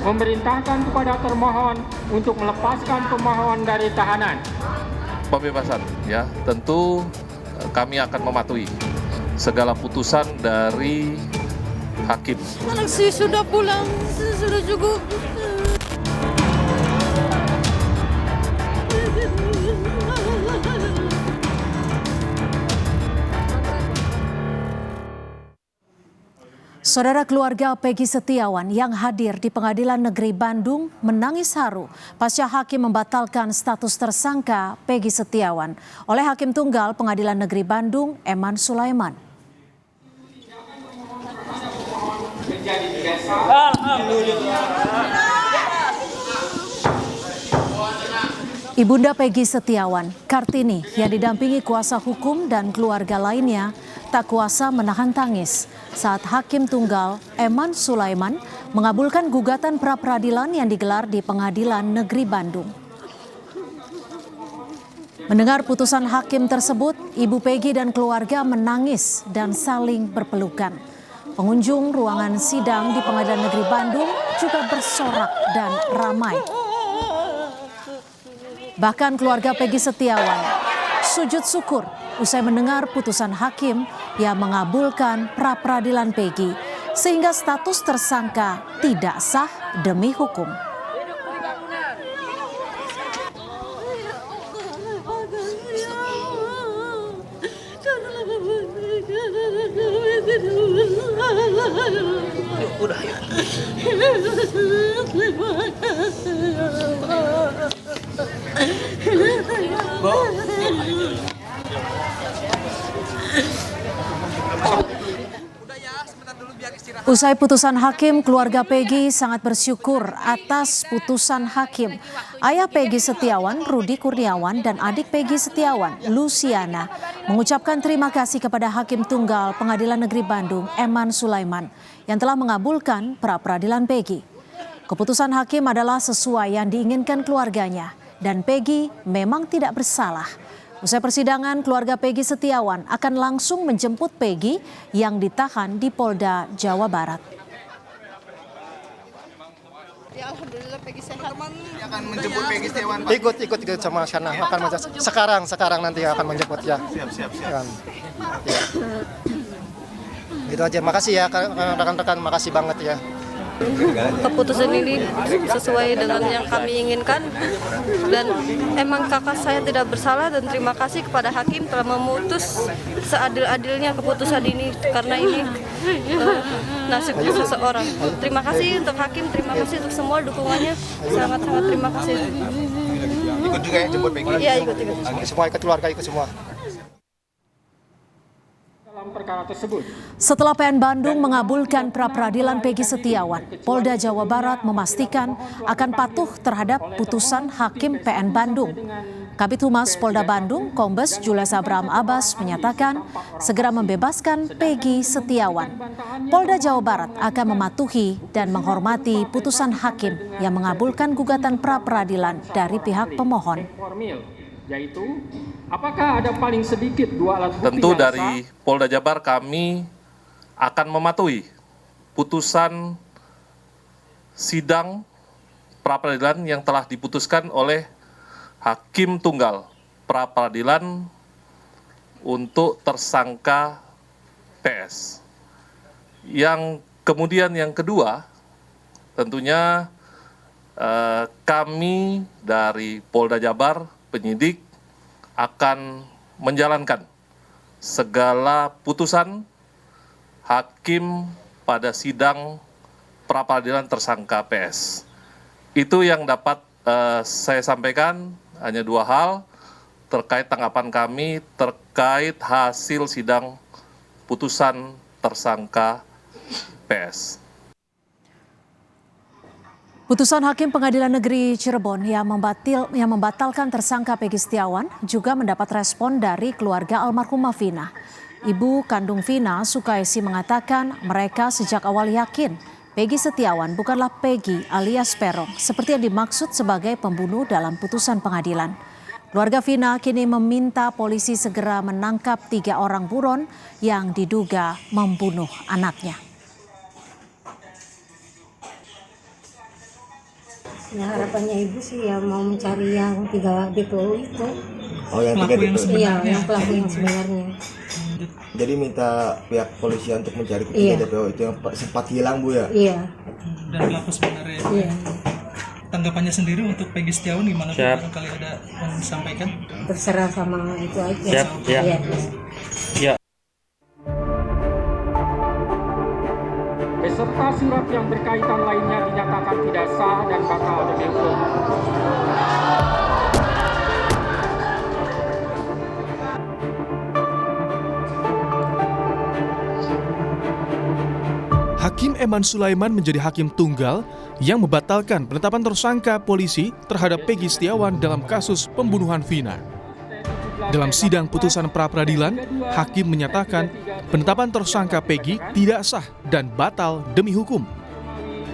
memerintahkan kepada termohon untuk melepaskan pemohon dari tahanan. Pembebasan, ya, tentu kami akan mematuhi segala putusan dari hakim. Anak saya sudah pulang, sudah cukup. Saudara keluarga Peggy Setiawan yang hadir di Pengadilan Negeri Bandung menangis haru pasca hakim membatalkan status tersangka Peggy Setiawan oleh Hakim Tunggal Pengadilan Negeri Bandung, Eman Sulaiman. Ibunda Peggy Setiawan, Kartini, yang didampingi kuasa hukum dan keluarga lainnya, tak kuasa menahan tangis saat Hakim Tunggal Eman Sulaiman mengabulkan gugatan pra-peradilan yang digelar di Pengadilan Negeri Bandung. Mendengar putusan hakim tersebut, Ibu Peggy dan keluarga menangis dan saling berpelukan. Pengunjung ruangan sidang di Pengadilan Negeri Bandung juga bersorak dan ramai. Bahkan keluarga Peggy Setiawan sujud syukur usai mendengar putusan hakim yang mengabulkan pra-peradilan Peggy sehingga status tersangka tidak sah demi hukum. Udah ya. Usai putusan hakim, keluarga Peggy sangat bersyukur atas putusan hakim. Ayah Peggy Setiawan, Rudi Kurniawan, dan adik Peggy Setiawan, Luciana, mengucapkan terima kasih kepada Hakim Tunggal Pengadilan Negeri Bandung, Eman Sulaiman, yang telah mengabulkan pra-peradilan Peggy. Keputusan hakim adalah sesuai yang diinginkan keluarganya, dan Peggy memang tidak bersalah. Usai persidangan, keluarga Peggy Setiawan akan langsung menjemput Peggy yang ditahan di Polda Jawa Barat. Ya alhamdulillah Peggy sehat. Akan menjemput Peggy Setiawan. Ikut sama sana akan sekarang nanti akan menjemput ya. Siap. Ya. Gitu aja. Makasih ya rekan-rekan, makasih banget ya. Keputusan ini sesuai dengan yang kami inginkan dan emang kakak saya tidak bersalah dan terima kasih kepada hakim telah memutus seadil-adilnya keputusan ini karena ini nasib seseorang. Terima kasih untuk hakim, terima kasih untuk semua dukungannya, sangat-sangat terima kasih. Ikut juga ya jemput Peggy? Iya ikut. Semua ikut keluarga, ikut semua. Perkara tersebut. Setelah PN Bandung mengabulkan pra-peradilan Peggy Setiawan, Polda Jawa Barat memastikan akan patuh terhadap putusan hakim PN Bandung. Kabid Humas Polda Bandung, Kombes Julius Abraham Abbas menyatakan segera membebaskan Peggy Setiawan. Polda Jawa Barat akan mematuhi dan menghormati putusan hakim yang mengabulkan gugatan pra-peradilan dari pihak pemohon. Yaitu, apakah ada paling sedikit 2 alat bukti Tentu yang dari sah? Polda Jabar kami akan mematuhi putusan sidang pra-peradilan yang telah diputuskan oleh Hakim Tunggal pra-peradilan untuk tersangka PS. Yang kemudian yang kedua, tentunya kami dari Polda Jabar penyidik akan menjalankan segala putusan hakim pada sidang pra-peradilan tersangka PS. Itu yang dapat saya sampaikan, hanya 2 hal terkait tanggapan kami terkait hasil sidang putusan tersangka PS. Putusan Hakim Pengadilan Negeri Cirebon yang membatalkan tersangka Peggy Setiawan juga mendapat respon dari keluarga almarhumah Vina. Ibu kandung Vina, Sukaisi, mengatakan mereka sejak awal yakin Peggy Setiawan bukanlah Peggy alias Peron seperti yang dimaksud sebagai pembunuh dalam putusan pengadilan. Keluarga Vina kini meminta polisi segera menangkap 3 orang buron yang diduga membunuh anaknya. Ya harapannya ibu sih ya mau mencari yang 3 DPO itu. Oh, yang 3 DPO. Iya, yang pelaku yang sebenarnya. Jadi minta pihak polisian untuk mencari ketiga DPO itu yang sempat hilang, Bu, ya? Iya. Dan pelaku sebenarnya. Iya. Tanggapannya sendiri untuk Peggy Setiawan gimana? Barangkali ada yang disampaikan? Terserah sama itu aja. Siap, ya. Iya. Ya. Beserta surat yang berkaitan lainnya dinyatakan tidak sah dan batal demi hukum. Hakim Eman Sulaiman menjadi hakim tunggal yang membatalkan penetapan tersangka polisi terhadap Peggy Setiawan dalam kasus pembunuhan Vina. Dalam sidang putusan pra-peradilan, hakim menyatakan penetapan tersangka Peggy tidak sah dan batal demi hukum.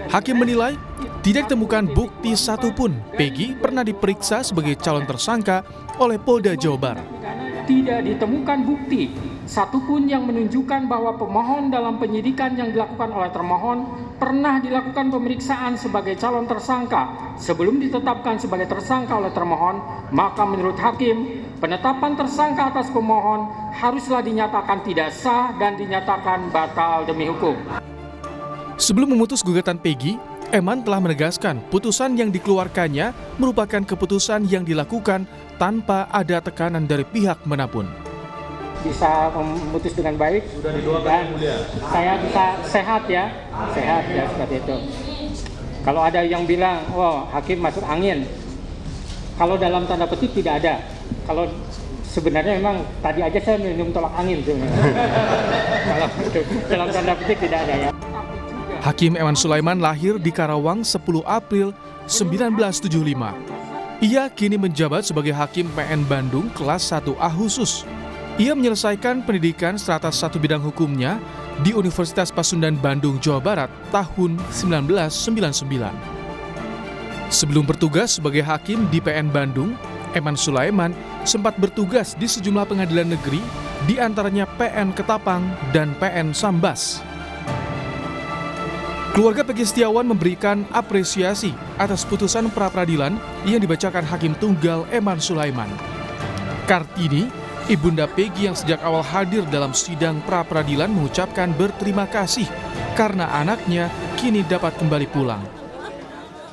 Hakim menilai tidak ditemukan bukti satupun Peggy pernah diperiksa sebagai calon tersangka oleh Polda Jawa Barat. Tidak ditemukan bukti satupun yang menunjukkan bahwa pemohon dalam penyidikan yang dilakukan oleh termohon pernah dilakukan pemeriksaan sebagai calon tersangka sebelum ditetapkan sebagai tersangka oleh termohon, maka menurut hakim, penetapan tersangka atas pemohon haruslah dinyatakan tidak sah dan dinyatakan batal demi hukum. Sebelum memutus gugatan Peggy, Eman telah menegaskan putusan yang dikeluarkannya merupakan keputusan yang dilakukan tanpa ada tekanan dari pihak manapun. Bisa memutus dengan baik dan saya bisa sehat ya seperti itu. Kalau ada yang bilang, oh hakim masuk angin, kalau dalam tanda petik tidak ada. Kalau sebenarnya memang tadi aja saya minum tolak angin sebenarnya. Kalau dalam tanda petik tidak ada ya. Hakim Eman Sulaiman lahir di Karawang 10 April 1975. Ia kini menjabat sebagai Hakim PN Bandung kelas 1A khusus. Ia menyelesaikan pendidikan strata 1 bidang hukumnya di Universitas Pasundan Bandung, Jawa Barat tahun 1999. Sebelum bertugas sebagai hakim di PN Bandung, Eman Sulaiman sempat bertugas di sejumlah pengadilan negeri, di antaranya PN Ketapang dan PN Sambas. Keluarga Peggy Setiawan memberikan apresiasi atas putusan pra-peradilan yang dibacakan Hakim Tunggal Eman Sulaiman. Kartini, ibunda Peggy yang sejak awal hadir dalam sidang pra-peradilan mengucapkan berterima kasih karena anaknya kini dapat kembali pulang.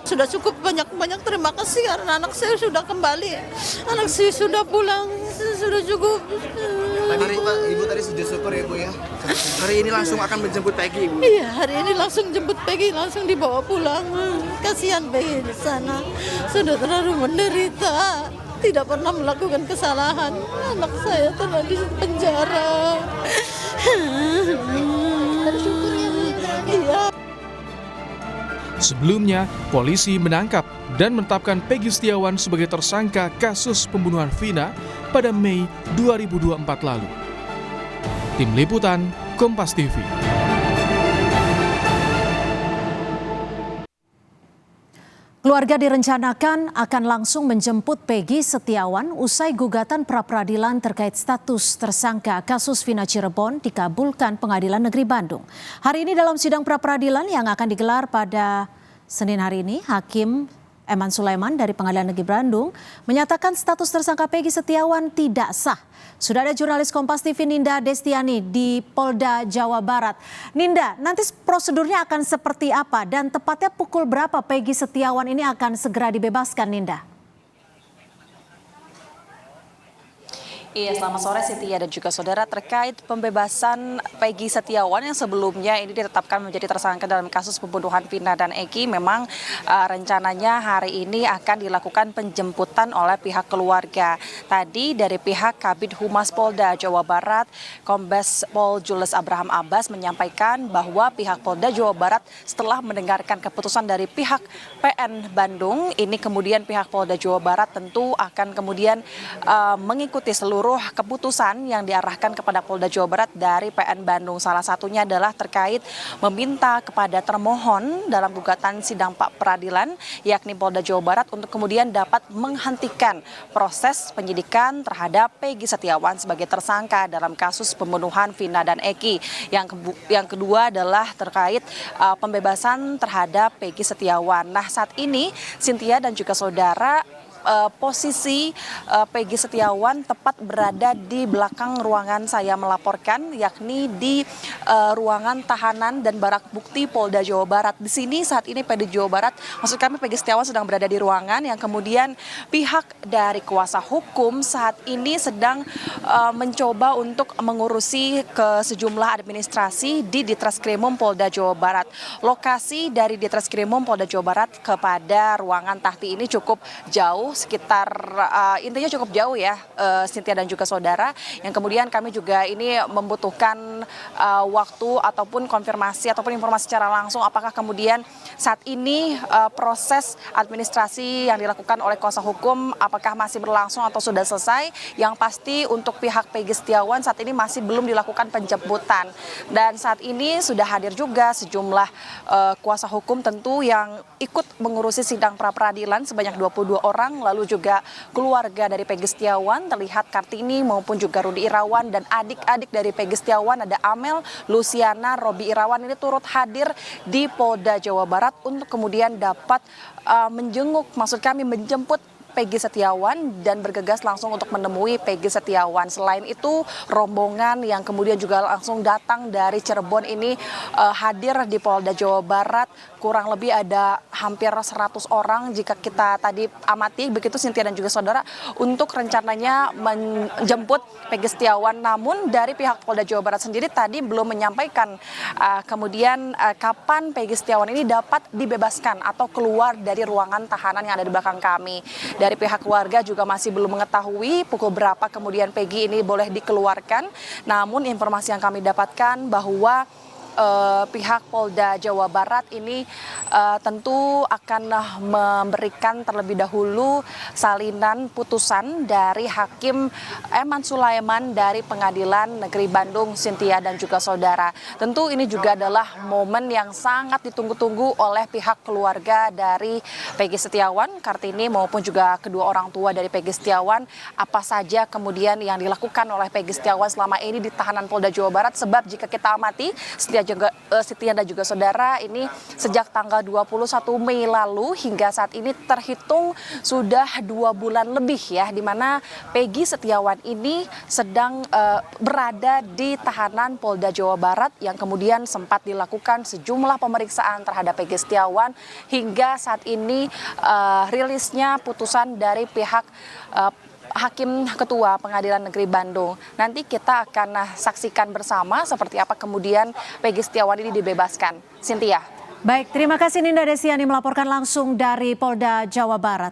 Sudah cukup banyak terima kasih karena anak saya sudah kembali. Anak saya sudah pulang, sudah cukup. Tadi ibu tadi sudah syukur ya, Bu, ya. Hari ini langsung akan menjemput Peggy, Ibu. Iya, hari ini langsung jemput Peggy, langsung dibawa pulang. Kasihan Peggy di sana. Sudah terlalu menderita. Tidak pernah melakukan kesalahan. Anak saya telah di penjara. Bersyukur ya, Bu. Iya. Sebelumnya, polisi menangkap dan menetapkan Peggy Setiawan sebagai tersangka kasus pembunuhan Vina pada Mei 2024 lalu. Tim Liputan, Kompas TV. Keluarga direncanakan akan langsung menjemput Peggy Setiawan usai gugatan pra-peradilan terkait status tersangka kasus Vina Cirebon dikabulkan Pengadilan Negeri Bandung. Hari ini dalam sidang pra-peradilan yang akan digelar pada Senin hari ini, Hakim Eman Sulaiman dari Pengadilan Negeri Bandung menyatakan status tersangka Peggy Setiawan tidak sah. Sudah ada jurnalis Kompas TV Ninda Destiani di Polda Jawa Barat. Ninda, nanti prosedurnya akan seperti apa dan tepatnya pukul berapa Peggy Setiawan ini akan segera dibebaskan, Ninda? Iya, selamat sore Cynthia dan juga saudara. Terkait pembebasan Peggy Setiawan yang sebelumnya ini ditetapkan menjadi tersangka dalam kasus pembunuhan Vina dan Eki, memang rencananya hari ini akan dilakukan penjemputan oleh pihak keluarga. Tadi dari pihak Kabid Humas Polda Jawa Barat, Kombes Pol Jules Abraham Abbas menyampaikan bahwa pihak Polda Jawa Barat setelah mendengarkan keputusan dari pihak PN Bandung, ini kemudian pihak Polda Jawa Barat tentu akan kemudian mengikuti seluruh seluruh keputusan yang diarahkan kepada Polda Jawa Barat dari PN Bandung. Salah satunya adalah terkait meminta kepada termohon dalam gugatan sidang peradilan, yakni Polda Jawa Barat, untuk kemudian dapat menghentikan proses penyidikan terhadap Peggy Setiawan sebagai tersangka dalam kasus pembunuhan Vina dan Eki. Yang kedua adalah terkait pembebasan terhadap Peggy Setiawan. Nah, saat ini Cynthia dan juga saudara, posisi Peggy Setiawan tepat berada di belakang ruangan saya melaporkan, yakni di ruangan tahanan dan barang bukti Polda Jawa Barat. Di sini saat ini Peggy Setiawan sedang berada di ruangan yang kemudian pihak dari kuasa hukum saat ini sedang mencoba untuk mengurusi ke sejumlah administrasi di Ditreskrimum Polda Jawa Barat. Lokasi dari Ditreskrimum Polda Jawa Barat kepada ruangan Tahti ini cukup jauh, sekitar intinya cukup jauh ya, Cynthia dan juga saudara, yang kemudian kami juga ini membutuhkan waktu ataupun konfirmasi ataupun informasi secara langsung apakah kemudian saat ini proses administrasi yang dilakukan oleh kuasa hukum apakah masih berlangsung atau sudah selesai. Yang pasti untuk pihak Peggy Setiawan saat ini masih belum dilakukan penjemputan, dan saat ini sudah hadir juga sejumlah kuasa hukum tentu yang ikut mengurusi sidang pra-peradilan sebanyak 22 orang, lalu juga keluarga dari Peggy Setiawan, terlihat Kartini maupun juga Rudi Irawan, dan adik-adik dari Peggy Setiawan ada Amel, Luciana, Robi Irawan ini turut hadir di Polda Jawa Barat untuk kemudian dapat menjemput Peggy Setiawan dan bergegas langsung untuk menemui Peggy Setiawan. Selain itu, rombongan yang kemudian juga langsung datang dari Cirebon ini hadir di Polda Jawa Barat. Kurang lebih ada hampir 100 orang jika kita tadi amati, begitu Cynthia dan juga saudara, untuk rencananya menjemput Peggy Setiawan. Namun dari pihak Polda Jawa Barat sendiri tadi belum menyampaikan kemudian kapan Peggy Setiawan ini dapat dibebaskan atau keluar dari ruangan tahanan yang ada di belakang kami. Dari pihak keluarga juga masih belum mengetahui pukul berapa kemudian Peggy ini boleh dikeluarkan. Namun informasi yang kami dapatkan bahwa pihak Polda Jawa Barat ini tentu akan memberikan terlebih dahulu salinan putusan dari Hakim Eman Sulaiman dari Pengadilan Negeri Bandung, Cynthia dan juga saudara. Tentu ini juga adalah momen yang sangat ditunggu-tunggu oleh pihak keluarga dari Peggy Setiawan, Kartini maupun juga kedua orang tua dari Peggy Setiawan. Apa saja kemudian yang dilakukan oleh Peggy Setiawan selama ini di tahanan Polda Jawa Barat, sebab jika kita amati Cynthia dan juga saudara, ini sejak tanggal 21 Mei lalu hingga saat ini terhitung sudah 2 bulan lebih ya, di mana Peggy Setiawan ini sedang berada di tahanan Polda Jawa Barat yang kemudian sempat dilakukan sejumlah pemeriksaan terhadap Peggy Setiawan hingga saat ini rilisnya putusan dari pihak Hakim Ketua Pengadilan Negeri Bandung. Nanti kita akan saksikan bersama seperti apa kemudian Peggy Setiawan ini dibebaskan. Cynthia. Baik, terima kasih Ninda Desiani melaporkan langsung dari Polda Jawa Barat.